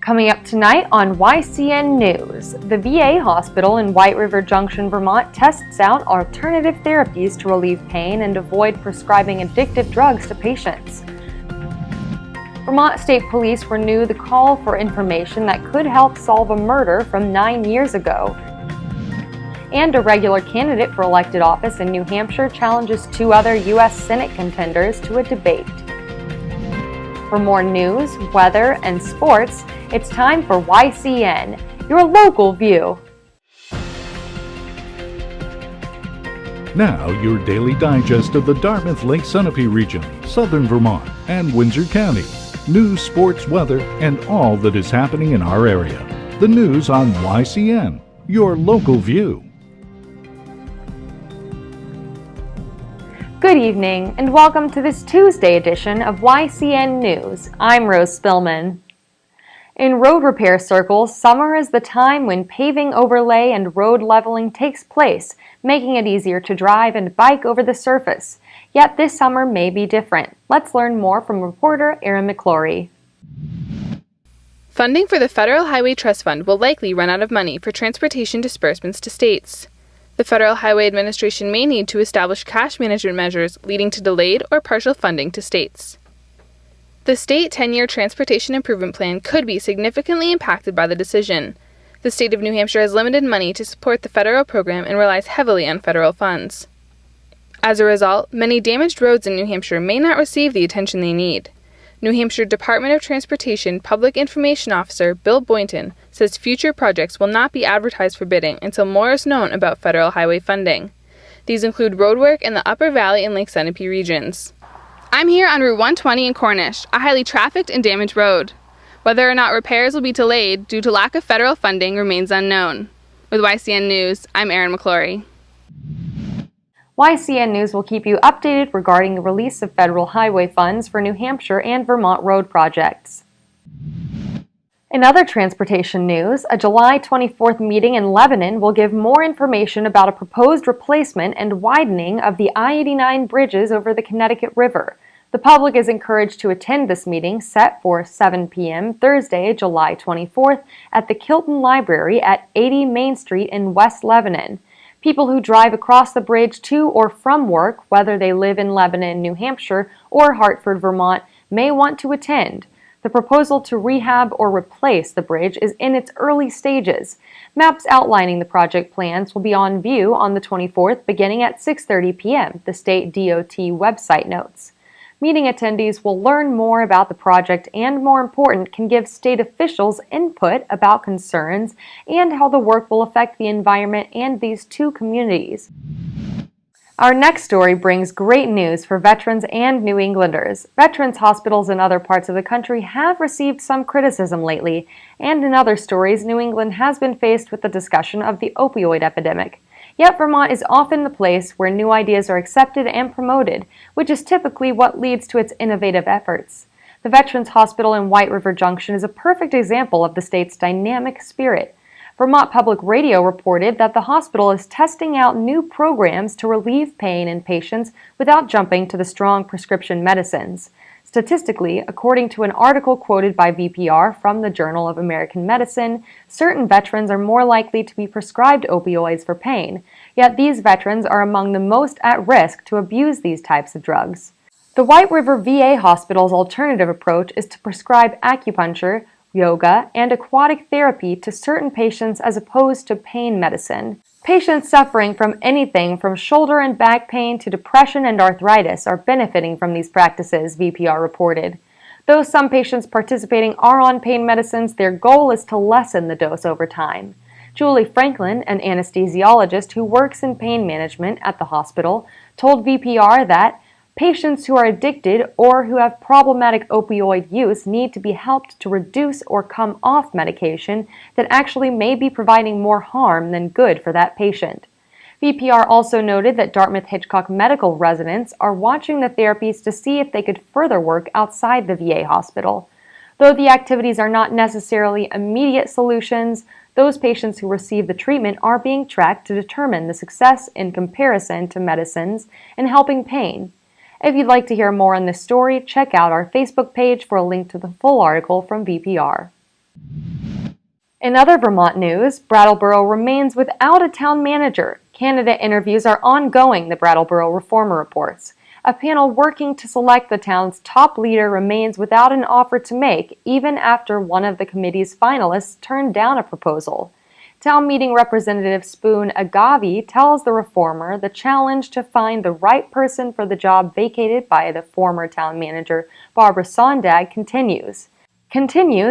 Coming up tonight on YCN News, the VA hospital in White River Junction, Vermont tests out alternative therapies to relieve pain and avoid prescribing addictive drugs to patients. Vermont State Police renew the call for information that could help solve a murder from 9 years ago. And a regular candidate for elected office in New Hampshire challenges 2 other U.S. Senate contenders to a debate. For more news, weather, and sports, it's time for YCN, your local view. Now, your daily digest of the Dartmouth Lake Sunapee region, southern Vermont, and Windsor County. News, sports, weather, and all that is happening in our area. The news on YCN, your local view. Good evening, and welcome to this Tuesday edition of YCN News. I'm Rose Spillman. In road repair circles, summer is the time when paving overlay and road leveling takes place, making it easier to drive and bike over the surface. Yet this summer may be different. Let's learn more from reporter Erin McClory. Funding for the Federal Highway Trust Fund will likely run out of money for transportation disbursements to states. The Federal Highway Administration may need to establish cash management measures leading to delayed or partial funding to states. The state 10-year transportation improvement plan could be significantly impacted by the decision. The state of New Hampshire has limited money to support the federal program and relies heavily on federal funds. As a result, many damaged roads in New Hampshire may not receive the attention they need. New Hampshire Department of Transportation Public Information Officer Bill Boynton says future projects will not be advertised for bidding until more is known about federal highway funding. These include roadwork in the Upper Valley and Lake Sunapee regions. I'm here on Route 120 in Cornish, a highly trafficked and damaged road. Whether or not repairs will be delayed due to lack of federal funding remains unknown. With YCN News, I'm Erin McClory. YCN News will keep you updated regarding the release of federal highway funds for New Hampshire and Vermont road projects. In other transportation news, a July 24th meeting in Lebanon will give more information about a proposed replacement and widening of the I89 Bridges over the Connecticut River. The public is encouraged to attend this meeting set for 7 p.m. Thursday, July 24th at the Kilton Library at 80 Main Street in West Lebanon. People who drive across the bridge to or from work, whether they live in Lebanon, New Hampshire, or Hartford, Vermont, may want to attend. The proposal to rehab or replace the bridge is in its early stages. Maps outlining the project plans will be on view on the 24th beginning at 6:30 p.m., the state DOT website notes. Meeting attendees will learn more about the project and, more important, can give state officials input about concerns and how the work will affect the environment and these two communities. Our next story brings great news for veterans and New Englanders. Veterans hospitals in other parts of the country have received some criticism lately, and in other stories, New England has been faced with the discussion of the opioid epidemic. Yet Vermont is often the place where new ideas are accepted and promoted, which is typically what leads to its innovative efforts. The Veterans Hospital in White River Junction is a perfect example of the state's dynamic spirit. Vermont Public Radio reported that the hospital is testing out new programs to relieve pain in patients without jumping to the strong prescription medicines. Statistically, according to an article quoted by VPR from the Journal of American Medicine, certain veterans are more likely to be prescribed opioids for pain, yet these veterans are among the most at risk to abuse these types of drugs. The White River VA Hospital's alternative approach is to prescribe acupuncture, yoga, and aquatic therapy to certain patients as opposed to pain medicine. Patients suffering from anything from shoulder and back pain to depression and arthritis are benefiting from these practices, VPR reported. Though some patients participating are on pain medicines, their goal is to lessen the dose over time. Julie Franklin, an anesthesiologist who works in pain management at the hospital, told VPR that patients who are addicted or who have problematic opioid use need to be helped to reduce or come off medication that actually may be providing more harm than good for that patient. VPR also noted that Dartmouth-Hitchcock medical residents are watching the therapies to see if they could further work outside the VA hospital. Though the activities are not necessarily immediate solutions, those patients who receive the treatment are being tracked to determine the success in comparison to medicines in helping pain. If you'd like to hear more on this story, check out our Facebook page for a link to the full article from VPR. In other Vermont news, Brattleboro remains without a town manager. Candidate interviews are ongoing, the Brattleboro Reformer reports. A panel working to select the town's top leader remains without an offer to make, even after one of the committee's finalists turned down a proposal. Town meeting Representative Spoon Agavi tells the Reformer the challenge to find the right person for the job vacated by the former town manager Barbara Sondag continues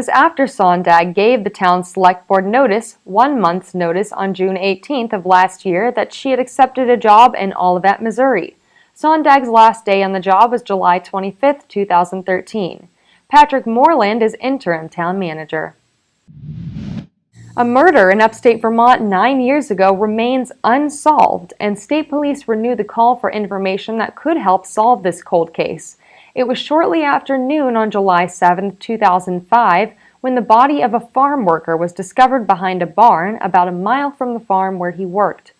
after Sondag gave the town's select board notice, 1 month's notice on June 18th of last year, that she had accepted a job in Olivet, Missouri. Sondag's last day on the job was July 25, 2013. Patrick Moreland is interim town manager. A murder in upstate Vermont 9 years ago remains unsolved, and state police renewed the call for information that could help solve this cold case. It was shortly after noon on July 7, 2005, when the body of a farm worker was discovered behind a barn about a mile from the farm where he worked.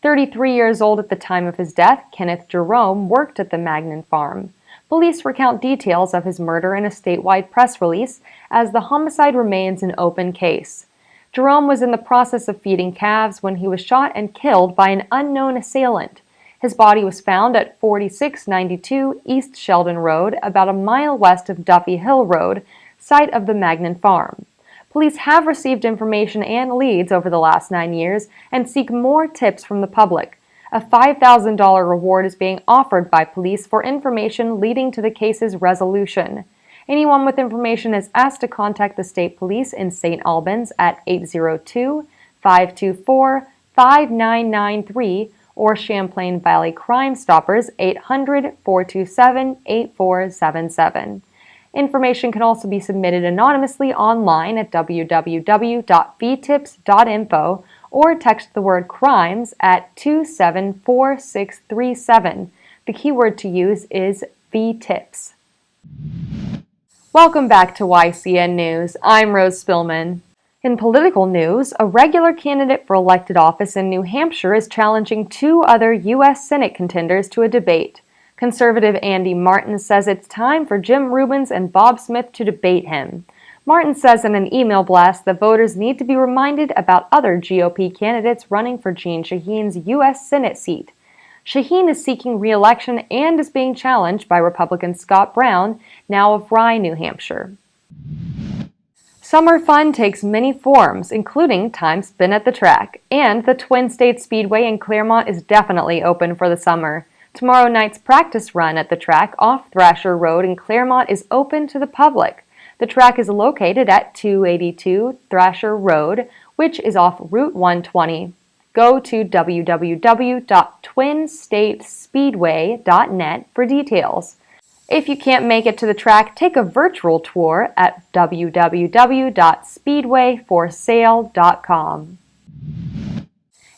33 years old at the time of his death, Kenneth Jerome worked at the Magnan farm. Police recount details of his murder in a statewide press release, as the homicide remains an open case. Jerome was in the process of feeding calves when he was shot and killed by an unknown assailant. His body was found at 4692 East Sheldon Road, about a mile west of Duffy Hill Road, site of the Magnan farm. Police have received information and leads over the last 9 years and seek more tips from the public. A $5,000 reward is being offered by police for information leading to the case's resolution. Anyone with information is asked to contact the state police in St. Albans at 802-524-5993 or Champlain Valley Crime Stoppers 800-427-8477. Information can also be submitted anonymously online at www.vtips.info or text the word crimes at 274637. The keyword to use is VTIPS. Welcome back to YCN News. I'm Rose Spillman. In political news, a regular candidate for elected office in New Hampshire is challenging 2 other U.S. Senate contenders to a debate. Conservative Andy Martin says it's time for Jim Rubens and Bob Smith to debate him. Martin says in an email blast that voters need to be reminded about other GOP candidates running for Jeanne Shaheen's U.S. Senate seat. Shaheen is seeking re-election and is being challenged by Republican Scott Brown, now of Rye, New Hampshire. Summer fun takes many forms, including time spent at the track, and the Twin States Speedway in Claremont is definitely open for the summer. Tomorrow night's practice run at the track off Thrasher Road in Claremont is open to the public. The track is located at 282 Thrasher Road, which is off Route 120. Go to www.twinstatespeedway.net for details. If you can't make it to the track, take a virtual tour at www.speedwayforsale.com.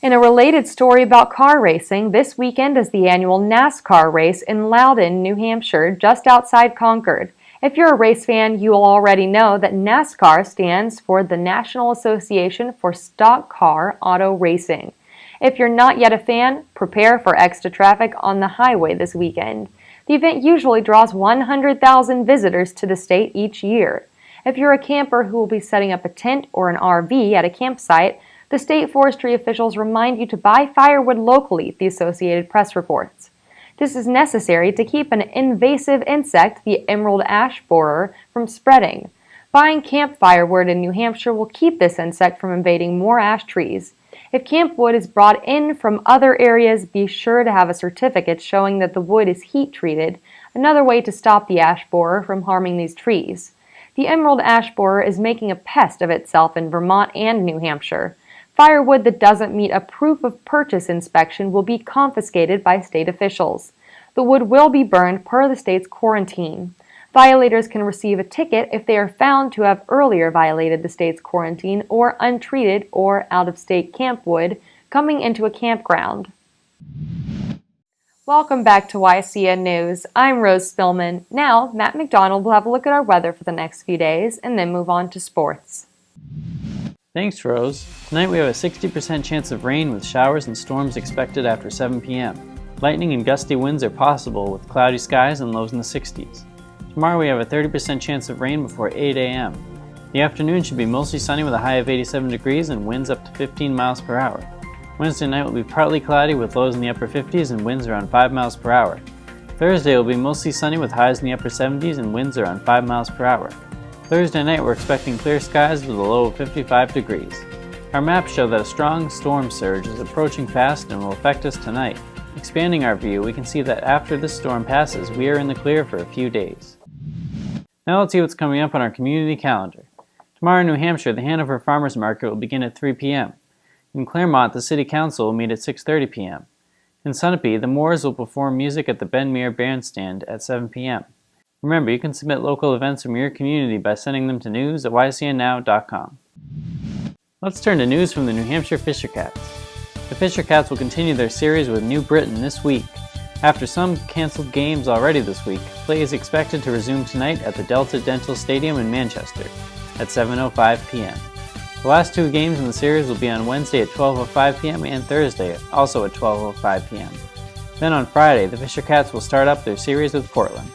In a related story about car racing, this weekend is the annual NASCAR race in Loudon, New Hampshire, just outside Concord. If you're a race fan, you will already know that NASCAR stands for the National Association for Stock Car Auto Racing. If you're not yet a fan, prepare for extra traffic on the highway this weekend. The event usually draws 100,000 visitors to the state each year. If you're a camper who will be setting up a tent or an RV at a campsite, the state forestry officials remind you to buy firewood locally, the Associated Press reports. This is necessary to keep an invasive insect, the emerald ash borer, from spreading. Buying camp firewood in New Hampshire will keep this insect from invading more ash trees. If camp wood is brought in from other areas, be sure to have a certificate showing that the wood is heat treated, another way to stop the ash borer from harming these trees. The emerald ash borer is making a pest of itself in Vermont and New Hampshire. Firewood that doesn't meet a proof of purchase inspection will be confiscated by state officials. The wood will be burned per the state's quarantine. Violators can receive a ticket if they are found to have earlier violated the state's quarantine or untreated or out-of-state camp wood coming into a campground. Welcome back to YCN News. I'm Rose Spillman. Now, Matt McDonald will have a look at our weather for the next few days and then move on to sports. Thanks, Rose. Tonight we have a 60% chance of rain with showers and storms expected after 7 p.m. Lightning and gusty winds are possible with cloudy skies and lows in the 60s. Tomorrow we have a 30% chance of rain before 8 a.m. The afternoon should be mostly sunny with a high of 87 degrees and winds up to 15 miles per hour. Wednesday night will be partly cloudy with lows in the upper 50s and winds around 5 miles per hour. Thursday will be mostly sunny with highs in the upper 70s and winds around 5 miles per hour. Thursday night we're expecting clear skies with a low of 55 degrees. Our maps show that a strong storm surge is approaching fast and will affect us tonight. Expanding our view, we can see that after this storm passes, we are in the clear for a few days. Now let's see what's coming up on our community calendar. Tomorrow in New Hampshire, the Hanover Farmers Market will begin at 3 p.m. In Claremont, the City Council will meet at 6:30 p.m. In Sunapee, the Moores will perform music at the Ben Muir Bandstand at 7 p.m. Remember, you can submit local events from your community by sending them to news@ycnnow.com. Let's turn to news from the New Hampshire Fisher Cats. The Fisher Cats will continue their series with New Britain this week. After some canceled games already this week, play is expected to resume tonight at the Delta Dental Stadium in Manchester at 7:05 p.m. The last two games in the series will be on Wednesday at 12:05 p.m. and Thursday also at 12:05 p.m. Then on Friday, the Fisher Cats will start up their series with Portland.